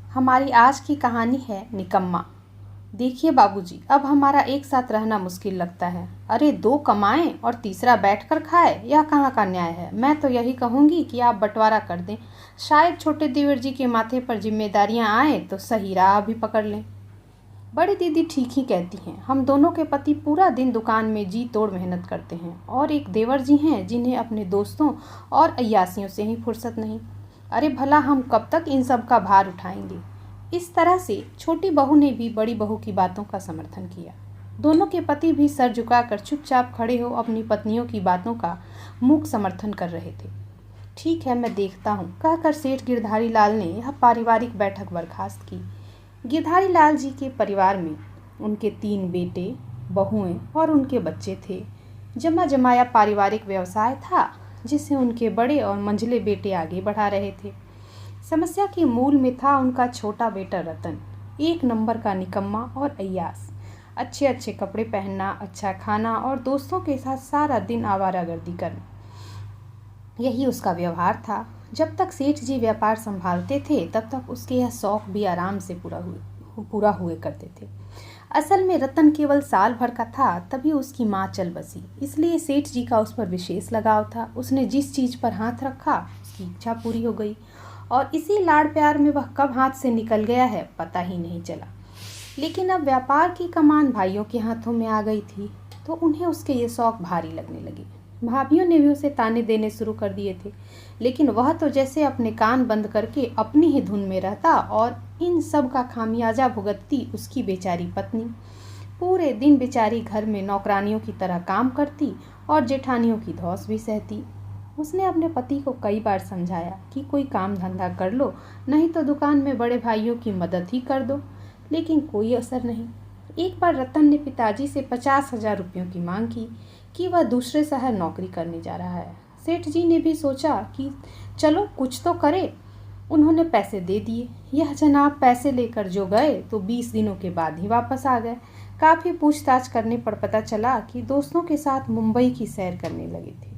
हमारी आज की कहानी है निकम्मा। देखिए बाबूजी, अब हमारा एक साथ रहना मुश्किल लगता है। अरे दो कमाएं और तीसरा बैठकर खाए, यह कहाँ का न्याय है। मैं तो यही कहूँगी कि आप बंटवारा कर दें। शायद छोटे देवर जी के माथे पर जिम्मेदारियाँ आए तो सही राह भी पकड़ लें। बड़ी दीदी ठीक ही कहती हैं। हम दोनों के पति पूरा दिन दुकान में जी तोड़ मेहनत करते हैं और एक देवर जी हैं जिन्हें अपने दोस्तों और अय्यासियों से ही फुर्सत नहीं। अरे भला हम कब तक इन सब का भार उठाएंगे। इस तरह से छोटी बहू ने भी बड़ी बहू की बातों का समर्थन किया। दोनों के पति भी सर झुकाकर चुपचाप खड़े हो अपनी पत्नियों की बातों का मूक समर्थन कर रहे थे। ठीक है, मैं देखता हूँ, कहकर सेठ गिरधारी लाल ने यह पारिवारिक बैठक बर्खास्त की। गिरधारी लाल जी के परिवार में उनके 3 बेटे, बहुएं और उनके बच्चे थे। जमा जमाया पारिवारिक व्यवसाय था जिसे उनके बड़े और मंझले बेटे आगे बढ़ा रहे थे। समस्या के मूल में था उनका छोटा बेटा रतन, एक नंबर का निकम्मा और अय्यास। अच्छे अच्छे कपड़े पहनना, अच्छा खाना और दोस्तों के साथ सारा दिन आवारागर्दी करना, यही उसका व्यवहार था। जब तक सेठ जी व्यापार संभालते थे तब तक उसके यह शौक भी आराम से पूरा हुए करते थे। असल में रतन केवल साल भर का था तभी उसकी माँ चल बसी, इसलिए सेठ जी का उस पर विशेष लगाव था। उसने जिस चीज़ पर हाथ रखा उसकी इच्छा पूरी हो गई और इसी लाड़ प्यार में वह कब हाथ से निकल गया है पता ही नहीं चला। लेकिन अब व्यापार की कमान भाइयों के हाथों में आ गई थी तो उन्हें उसके ये शौक भारी लगने लगे। भाभियों ने भी उसे ताने देने शुरू कर दिए थे, लेकिन वह तो जैसे अपने कान बंद करके अपनी ही धुन में रहता और इन सब का खामियाजा भुगतती उसकी बेचारी पत्नी। पूरे दिन बेचारी घर में नौकरानियों की तरह काम करती और जेठानियों की धौंस भी सहती। उसने अपने पति को कई बार समझाया कि कोई काम धंधा कर लो, नहीं तो दुकान में बड़े भाइयों की मदद ही कर दो, लेकिन कोई असर नहीं। एक बार रतन ने पिताजी से 50,000 रुपयों की मांग की कि वह दूसरे शहर नौकरी करने जा रहा है। सेठ जी ने भी सोचा कि चलो कुछ तो करे। उन्होंने पैसे दे दिए। यह जनाब पैसे लेकर जो गए तो 20 दिनों के बाद ही वापस आ गए। काफ़ी पूछताछ करने पर पता चला कि दोस्तों के साथ मुंबई की सैर करने लगे थे।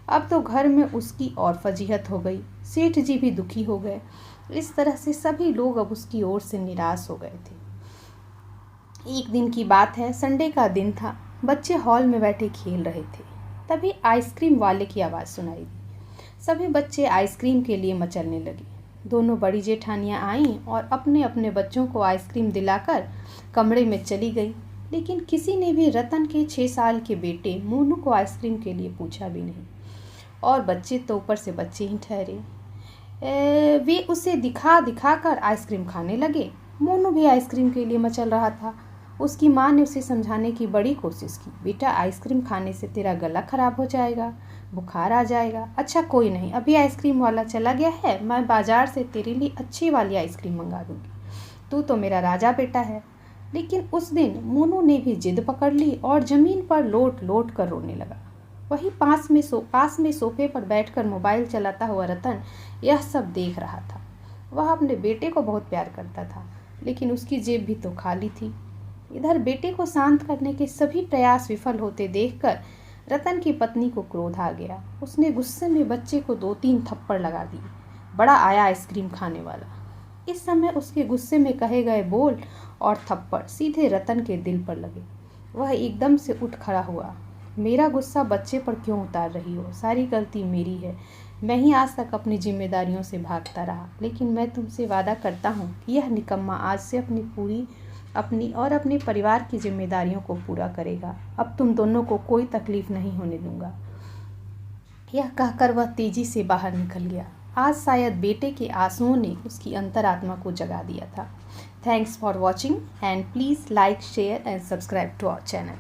अब तो घर में उसकी और फजीहत हो गई। सेठ जी भी दुखी हो गए। इस तरह से सभी लोग अब उसकी ओर से निराश हो गए थे। एक दिन की बात है, संडे का दिन था। बच्चे हॉल में बैठे खेल रहे थे। तभी आइसक्रीम वाले की आवाज़ सुनाई दी। सभी बच्चे आइसक्रीम के लिए मचलने लगे। दोनों बड़ी जेठानियाँ आईं और अपने अपने बच्चों को आइसक्रीम दिलाकर कमरे में चली गई, लेकिन किसी ने भी रतन के 6 साल के बेटे मोनू को आइसक्रीम के लिए पूछा भी नहीं। और बच्चे तो ऊपर से बच्चे ही ठहरे। वे उसे दिखा दिखा कर आइसक्रीम खाने लगे। मोनू भी आइसक्रीम के लिए मचल रहा था। उसकी माँ ने उसे समझाने की बड़ी कोशिश की, बेटा आइसक्रीम खाने से तेरा गला खराब हो जाएगा, बुखार आ जाएगा। अच्छा कोई नहीं, अभी आइसक्रीम वाला चला गया है, मैं बाजार से तेरे लिए अच्छी वाली आइसक्रीम मंगा दूंगी, तू तो मेरा राजा बेटा है। लेकिन उस दिन मोनू ने भी जिद पकड़ ली और ज़मीन पर लोट लोट कर रोने लगा। वही पास में सोफे पर बैठकर मोबाइल चलाता हुआ रतन यह सब देख रहा था। वह अपने बेटे को बहुत प्यार करता था, लेकिन उसकी जेब भी तो खाली थी। इधर बेटे को शांत करने के सभी प्रयास विफल होते देखकर रतन की पत्नी को क्रोध आ गया। उसने गुस्से में बच्चे को 2-3 थप्पड़ लगा दिए। बड़ा आया आइसक्रीम खाने वाला। इस समय उसके गुस्से में कहे गए बोल और थप्पड़ सीधे रतन के दिल पर लगे। वह एकदम से उठ खड़ा हुआ। मेरा गुस्सा बच्चे पर क्यों उतार रही हो? सारी गलती मेरी है। मैं ही आज तक अपनी जिम्मेदारियों से भागता रहा, लेकिन मैं तुमसे वादा करता हूँ कि यह निकम्मा आज से अपनी और अपने परिवार की जिम्मेदारियों को पूरा करेगा। अब तुम दोनों को कोई तकलीफ नहीं होने दूंगा। यह कहकर वह तेजी से बाहर निकल गया। आज शायद बेटे के आंसुओं ने उसकी अंतरात्मा को जगा दिया था। Thanks for watching and please like, share and subscribe to our channel.